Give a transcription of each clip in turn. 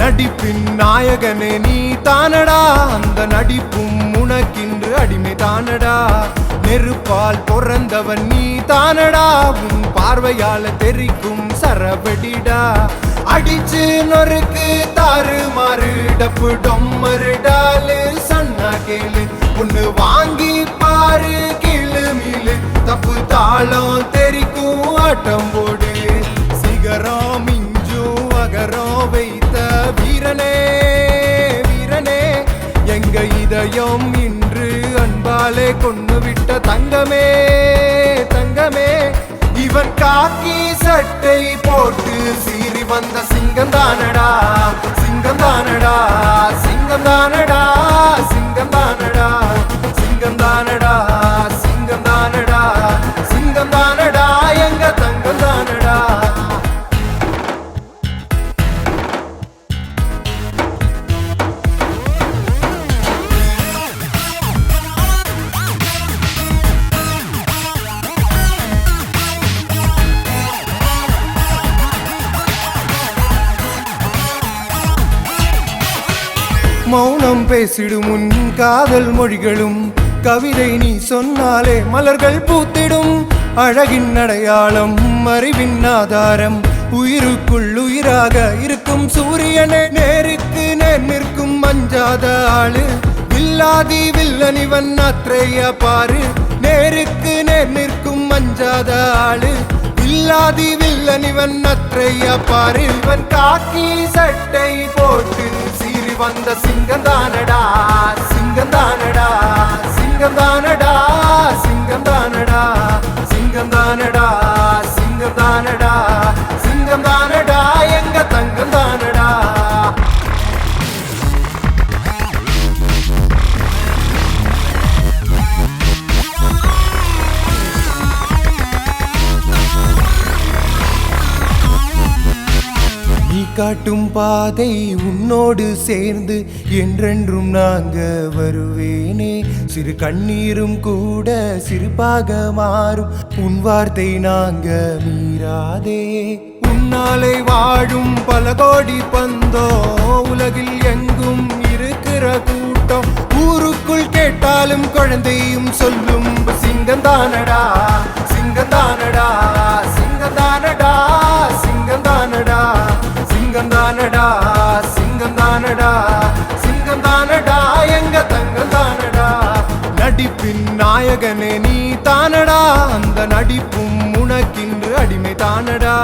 நடிப்பின் நாயகனே நீ தானடா, அந்த நடிப்பும் உனக்கின்று அடிமை தானடா. நெருப்பால் பிறந்தவன் நீ தானடா, உன் பார்வையால தெரிக்கும் சரவெடிடா. அடிச்சு நொறுக்கு தாறு மாறு டப்பு டொம்மருடாலு சொன்னா கேளு, ஒண்ணு வாங்கி பாரு கீழு மீளு. தப்பு தாளம் தெரிக்கும் ஆட்டம் போடு, சிகரம் மிஞ்சும் அகரம் வைத்த வீரனே வீரனே. எங்க இதயம் இன்று அன்பாலே கொண்டு விட்ட தங்கமே தங்கமே. இவன் காக்கி சட்டை போட்டு சீறி வந்த சிங்கம் தானடா, சிங்கம் தானடா, சிங்கம் தானடா, சிங்கம் தானடா, சிங்கம் தானடா, சிங்கம் தானடா, சிங்கம் தானடா, எங்க தங்கம் தானடா. மௌனம் பேசிடும் உன் காதல் மொழிகளும், கவிதை நீ சொன்னாலே மலர்கள் பூத்திடும். அழகின் அடையாளம் அறிவின் ஆதாரம், உயிருக்குள் உயிராக இருக்கும் சூரியனே. நேருக்கு நேர் நிற்கும் அஞ்சாத ஆளு, வில்லாதி வில்லனிவன் அத்ரையா பாரு. நேருக்கு நேர் நிற்கும் அஞ்சாத ஆளு, வில்லாதி வில்லனிவன் அத்ரையா பாரு. இவன் காக்கி சட்டை போட்டு வந்த சிங்கம் தானடா, சிங்கம் தானடா, சிங்கம் தானடா, சிங்கம் தானடா, சிங்கம் தானடா, சிங்கம் தானடா, சிங்கம் தானடா, எங்க தங்கம் தானடா. காட்டும் பாதை உன்னோடு சேர்ந்து என்றென்றும் நாங்க வருவேனே. சிறு கண்ணீரும் கூட சிறுபாக மாறும், உன் வார்த்தை நாங்க மீறாதே. உன்னாலே வாழும் பல கோடி பந்தோ, உலகில் எங்கும் இருக்கிற கூட்டம். ஊருக்குள் கேட்டாலும் குழந்தையும் சொல்லும் சிங்கம் தானடா, சிங்கம் தானடா, சிங்கம் தானடா, சிங்கம் தானடா, சிங்கம் தானடா, சிங்கம் தானடா, சிங்கம் தானடா, எங்க தங்கம் தானடா. நடிப்பின் நாயகனே நீ தானடா, அந்த நடிப்பும் உனக்கின்று அடிமை தானடா.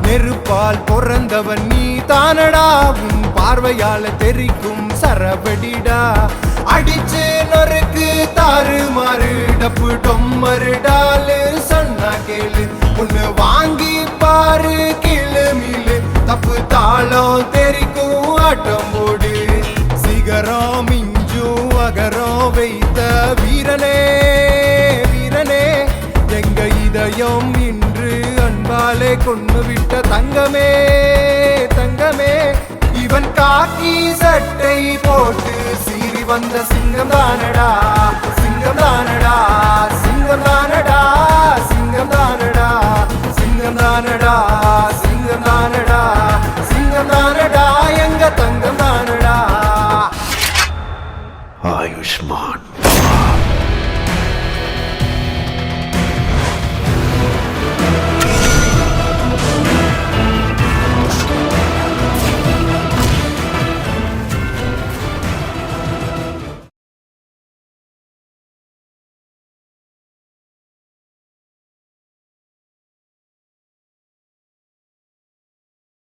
நெருப்பால் பிறந்தவன் நீ தானடா, உன் பார்வையால தெரிக்கும் சரவெடிடா. அடிச்சு நொறுக்கு தாறு மாறு டப்பு டொம்மருடாலு சொன்னா கேளு, ஒண்ணு வாங்கி பாரு கீழு மீளு. தப்பு தாளம் தெரிக்கும் ஆட்டம் போடு, சிகரம் மிஞ்சும் அகரம் வைத்த வீரனே வீரனே. எங்க இதயம் இன்று அன்பாலே கொண்டு விட்ட தங்கமே தங்கமே. இவன் காக்கி சட்டை போட்டு சீறி வந்த சிங்கம் தானடா, சிங்கம் தானடா, சிங்கம் தானடா.